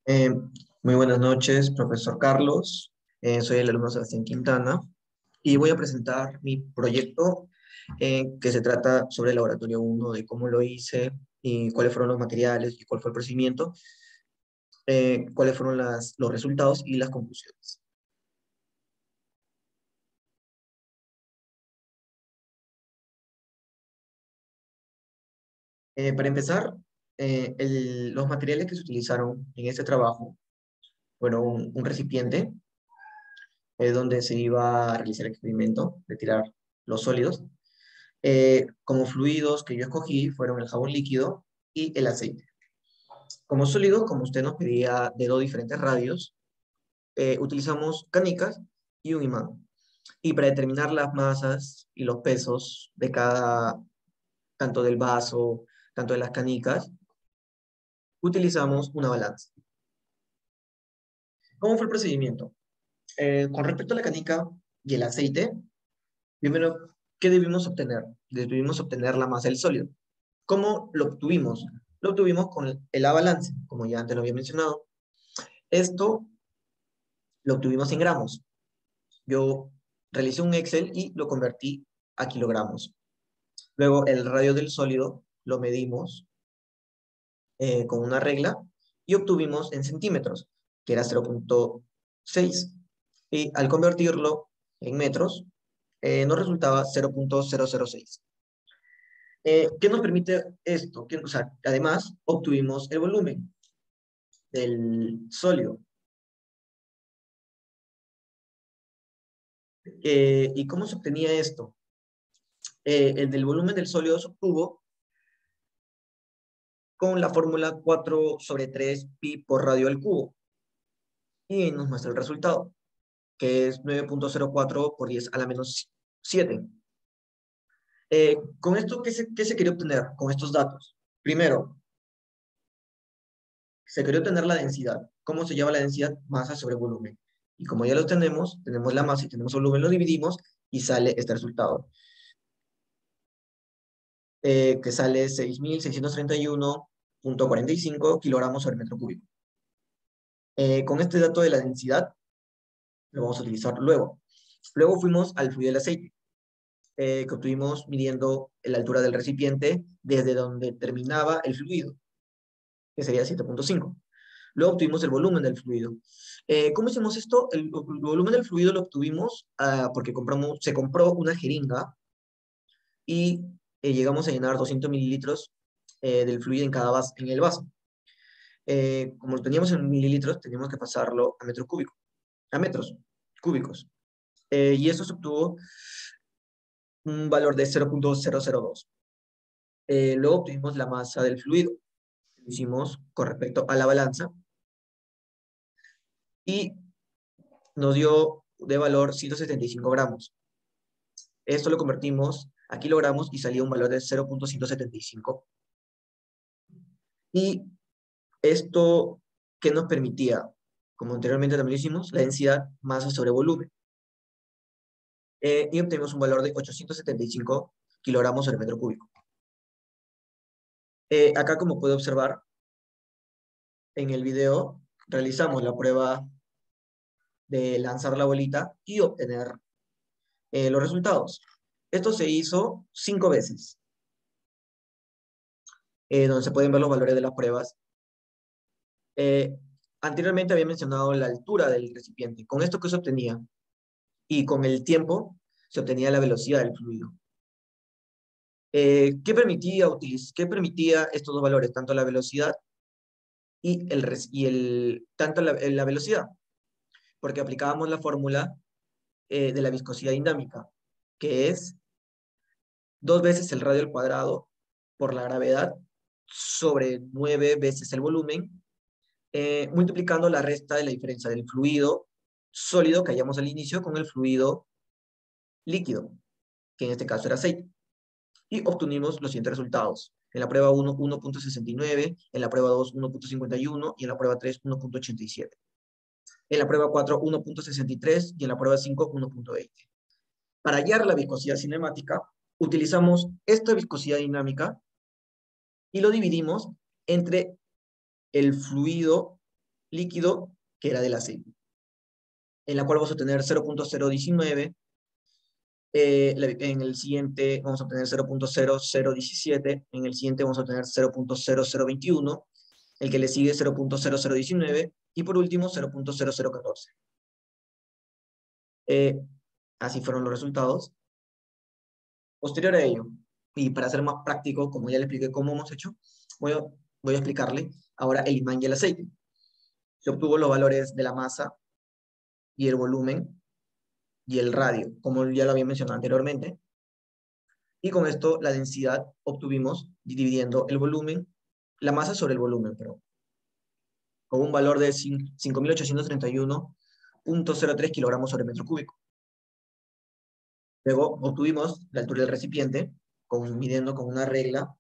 Eh, Muy buenas noches, profesor Carlos. Soy el alumno Sebastián Quintana y voy a presentar mi proyecto que se trata sobre el laboratorio uno, de cómo lo hice y cuáles fueron los materiales y cuál fue el procedimiento, cuáles fueron los resultados y las conclusiones. Para empezar, los materiales que se utilizaron en este trabajo fueron un recipiente donde se iba a realizar el experimento de tirar los sólidos. Como fluidos que yo escogí fueron el jabón líquido y el aceite. Como sólido, como usted nos pedía de dos diferentes radios, utilizamos canicas y un imán. Y para determinar las masas y los pesos de tanto del vaso, tanto de las canicas, utilizamos una balanza. ¿Cómo fue el procedimiento? Con respecto a la canica y el aceite, primero, ¿qué debimos obtener? Debimos obtener la masa del sólido. ¿Cómo lo obtuvimos? Lo obtuvimos con el balance, como ya antes lo había mencionado. Esto lo obtuvimos en gramos. Yo realicé un Excel y lo convertí a kilogramos. Luego el radio del sólido lo medimos con una regla y obtuvimos en centímetros, que era 0,6. Y al convertirlo en metros, nos resultaba 0,006. ¿Qué nos permite esto? O sea, además, obtuvimos el volumen del sólido. ¿Y cómo se obtenía esto? El del volumen del sólido se obtuvo con la fórmula 4 sobre 3 pi por radio al cubo. Y nos muestra el resultado, que es 9,04 por 10 a la menos 7. Con esto, ¿qué se quería obtener con estos datos? Primero, se quería obtener la densidad. ¿Cómo se llama la densidad? Masa sobre volumen. Y como ya lo tenemos la masa y tenemos el volumen, lo dividimos y sale este resultado, que sale 6.631,45 kilogramos sobre metro cúbico. Con este dato de la densidad, lo vamos a utilizar luego. Luego fuimos al fluido del aceite, que obtuvimos midiendo la altura del recipiente desde donde terminaba el fluido, que sería 7,5. Luego obtuvimos el volumen del fluido. ¿Cómo hicimos esto? El volumen del fluido lo obtuvimos porque se compró una jeringa y llegamos a llenar 200 mililitros del fluido en el vaso. Como lo teníamos en mililitros, teníamos que pasarlo a metro cúbico, a metros cúbicos. Y eso se obtuvo un valor de 0,002. Luego obtuvimos la masa del fluido. Lo hicimos con respecto a la balanza y nos dio de valor 175 gramos. Esto lo convertimos a kilogramos y salía un valor de 0,175. Y esto, ¿qué nos permitía? Como anteriormente también lo hicimos, la densidad masa sobre volumen. Y obtenemos un valor de 875 kilogramos sobre metro cúbico. Acá, como puede observar en el video, realizamos la prueba de lanzar la bolita y obtener los resultados. Esto se hizo 5 veces, donde se pueden ver los valores de las pruebas. Eh, Anteriormente había mencionado la altura del recipiente. Con esto que se obtenía y con el tiempo se obtenía la velocidad del fluido. ¿Qué permitía estos dos valores? Tanto la velocidad tanto la velocidad, porque aplicábamos la fórmula de la viscosidad dinámica, que es 2 veces el radio al cuadrado por la gravedad sobre 9 veces el volumen, multiplicando la resta de la diferencia del fluido sólido que hallamos al inicio con el fluido líquido, que en este caso era aceite. Y obtuvimos los siguientes resultados. En la prueba 1, 1,69, en la prueba 2, 1,51 y en la prueba 3, 1,87. En la prueba 4, 1,63 y en la prueba 5, 1,20. Para hallar la viscosidad cinemática, utilizamos esta viscosidad dinámica y lo dividimos entre el fluido líquido, que era del aceite, en la cual vamos a tener 0.019, en el siguiente vamos a obtener 0.0017, en el siguiente vamos a obtener 0.0021, el que le sigue 0.0019, y por último 0.0014. Así fueron los resultados. Posterior a ello, y para ser más práctico, como ya le expliqué cómo hemos hecho, voy a explicarle ahora el imán y el aceite. Se obtuvo los valores de la masa y el volumen y el radio, como ya lo había mencionado anteriormente. Y con esto la densidad obtuvimos dividiendo el volumen, la masa sobre el volumen, pero con un valor de 5.831.03 kilogramos sobre metro cúbico. Luego obtuvimos la altura del recipiente, midiendo con una regla.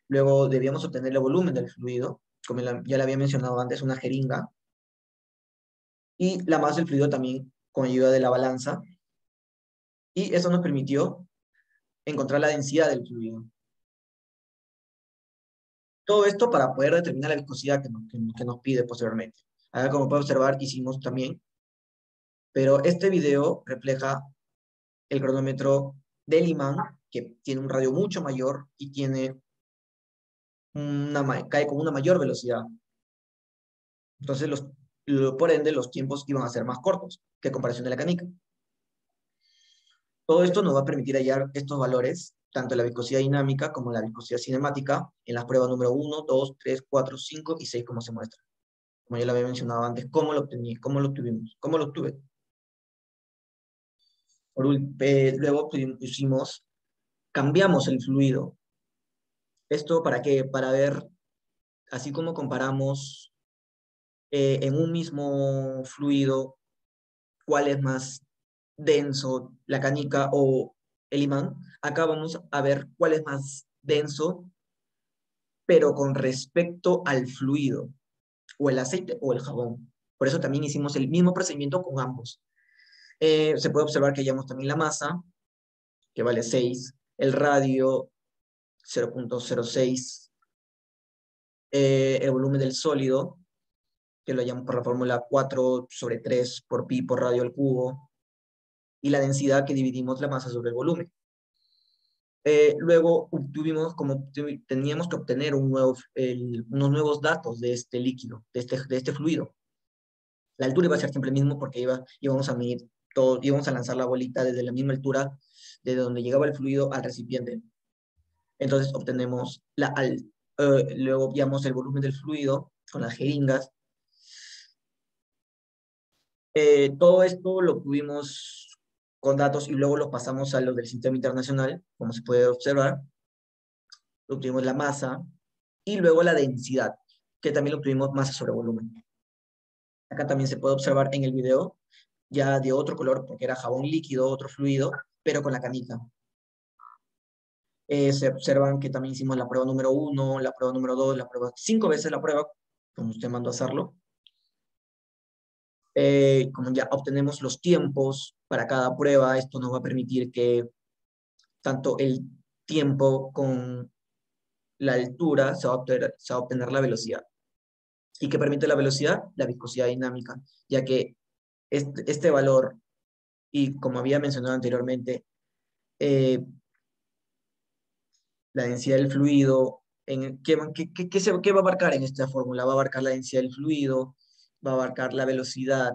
Luego debíamos obtener el volumen del fluido, como ya le había mencionado antes, una jeringa. Y la masa del fluido también con ayuda de la balanza. Y eso nos permitió encontrar la densidad del fluido. Todo esto para poder determinar la viscosidad que nos pide posteriormente. Acá, como puede observar, hicimos también, pero este video refleja el cronómetro del imán, que tiene un radio mucho mayor y cae con una mayor velocidad. Entonces, por ende, los tiempos iban a ser más cortos que en comparación de la canica. Todo esto nos va a permitir hallar estos valores, tanto la viscosidad dinámica como la viscosidad cinemática, en las pruebas número 1, 2, 3, 4, 5 y 6, como se muestra. Como ya lo había mencionado antes, ¿cómo lo obtuvimos? ¿Cómo lo obtuve? Luego cambiamos el fluido. ¿Esto para qué? Para ver, así como comparamos en un mismo fluido, cuál es más denso, la canica o el imán. Acá vamos a ver cuál es más denso, pero con respecto al fluido, o el aceite o el jabón. Por eso también hicimos el mismo procedimiento con ambos. Se puede observar que hallamos también la masa, que vale 6, el radio 0.06, el volumen del sólido, que lo hallamos por la fórmula 4/3 por pi por radio al cubo, y la densidad, que dividimos la masa sobre el volumen. Luego obtuvimos, como teníamos que obtener unos nuevos datos de este líquido, de este fluido. La altura iba a ser siempre el mismo porque íbamos a medir todo, íbamos a lanzar la bolita desde la misma altura desde donde llegaba el fluido al recipiente. Entonces obtenemos luego obviamos el volumen del fluido con las jeringas. Todo esto lo obtuvimos con datos y luego los pasamos a los del sistema internacional, como se puede observar. Obtuvimos la masa y luego la densidad, que también lo obtuvimos masa sobre volumen. Acá también se puede observar en el video, ya de otro color, porque era jabón líquido, otro fluido, pero con la canica. Se observan que también hicimos la prueba número 1, la prueba número 2, la prueba 5 veces la prueba, como usted mandó a hacerlo. Como ya obtenemos los tiempos para cada prueba, esto nos va a permitir que tanto el tiempo con la altura se va a obtener la velocidad. ¿Y qué permite la velocidad? La viscosidad dinámica, ya que este valor, y como había mencionado anteriormente, la densidad del fluido, ¿qué va a abarcar en esta fórmula? Va a abarcar la densidad del fluido, va a abarcar la velocidad,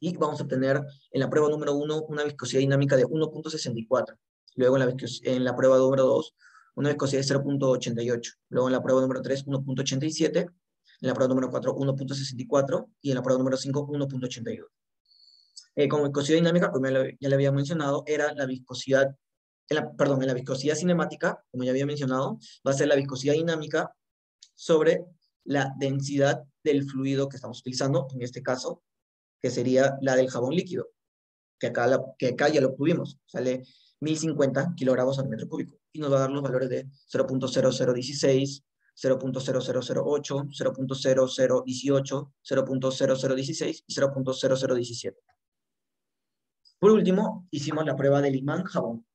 y vamos a obtener en la prueba número 1 una viscosidad dinámica de 1.64. Luego en la prueba número 2, una viscosidad de 0.88. Luego en la prueba número 3, 1.87. En la prueba número 4, 1.64. Y en la prueba número 5, 1.82. Como viscosidad dinámica, como ya le había mencionado, era la viscosidad, en la viscosidad cinemática, como ya había mencionado, va a ser la viscosidad dinámica sobre la densidad del fluido que estamos utilizando, en este caso, que sería la del jabón líquido, que acá ya lo obtuvimos, sale 1050 kilogramos al metro cúbico, y nos va a dar los valores de 0.0016, 0.0008, 0.0018, 0.0016 y 0.0017. Por último, hicimos la prueba del imán jabón.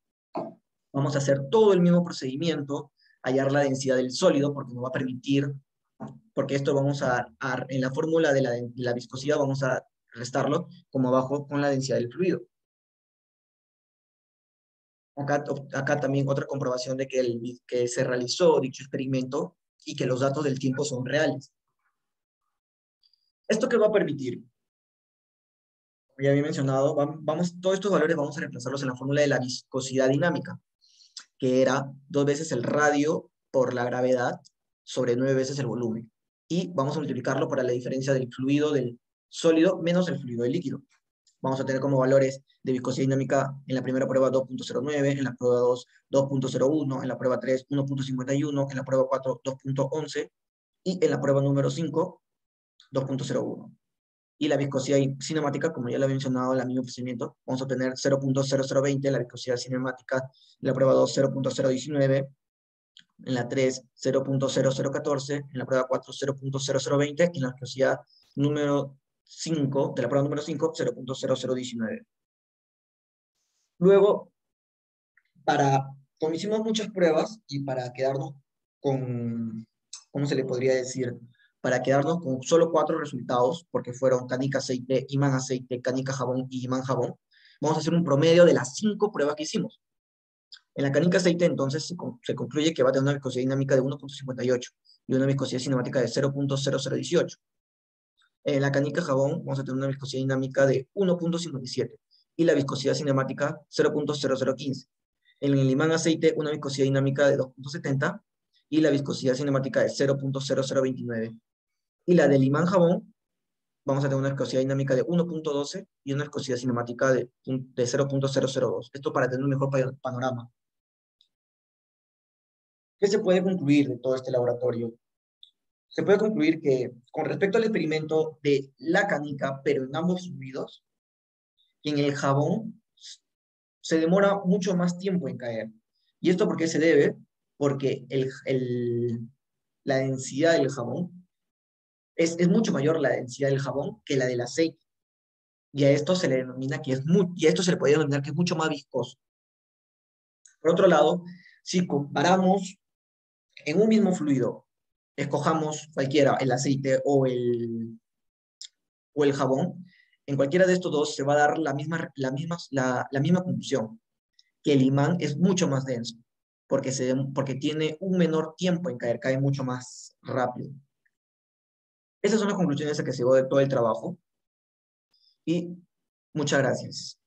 Vamos a hacer todo el mismo procedimiento, hallar la densidad del sólido, porque nos va a permitir porque esto vamos en la fórmula de la viscosidad vamos a restarlo como abajo con la densidad del fluido. Acá también otra comprobación de que se realizó dicho experimento y que los datos del tiempo son reales. ¿Esto qué va a permitir? Como ya había mencionado, todos estos valores vamos a reemplazarlos en la fórmula de la viscosidad dinámica, que era 2 veces el radio por la gravedad sobre 9 veces el volumen. Y vamos a multiplicarlo para la diferencia del fluido del sólido menos el fluido del líquido. Vamos a tener como valores de viscosidad dinámica en la primera prueba 2.09, en la prueba 2 2.01, en la prueba 3 1.51, en la prueba 4 2.11 y en la prueba número 5 2.01. Y la viscosidad cinemática, como ya lo había mencionado en el mismo procedimiento, vamos a obtener 0.0020, la viscosidad cinemática en la prueba 2 0.019, en la 3 0.0014, en la prueba 4 0.0020 y en la viscosidad número 5, de la prueba número 5, 0.0019. Luego, como hicimos muchas pruebas y para quedarnos con, ¿cómo se le podría decir? Para quedarnos con solo 4 resultados, porque fueron canica aceite, imán aceite, canica jabón y imán jabón, vamos a hacer un promedio de las 5 pruebas que hicimos. En la canica aceite, entonces, se concluye que va a tener una viscosidad dinámica de 1.58 y una viscosidad cinemática de 0.0018. En la canica jabón vamos a tener una viscosidad dinámica de 1.57 y la viscosidad cinemática 0.0015. En el imán aceite, una viscosidad dinámica de 2.70 y la viscosidad cinemática de 0.0029. Y la del imán jabón, vamos a tener una viscosidad dinámica de 1.12 y una viscosidad cinemática de 0.002. Esto para tener un mejor panorama. ¿Qué se puede concluir de todo este laboratorio? Se puede concluir que, con respecto al experimento de la canica, pero en ambos fluidos, en el jabón se demora mucho más tiempo en caer. ¿Y esto por qué se debe? Porque la densidad del jabón es mucho mayor la densidad del jabón que la del aceite. Y a esto se le denomina y a esto se le puede denominar que es mucho más viscoso. Por otro lado, si comparamos en un mismo fluido, escojamos cualquiera, el aceite o el jabón, en cualquiera de estos dos se va a dar la misma conclusión, que el imán es mucho más denso, porque tiene un menor tiempo en caer, cae mucho más rápido. Esas son las conclusiones a que se llegó de todo el trabajo y muchas gracias.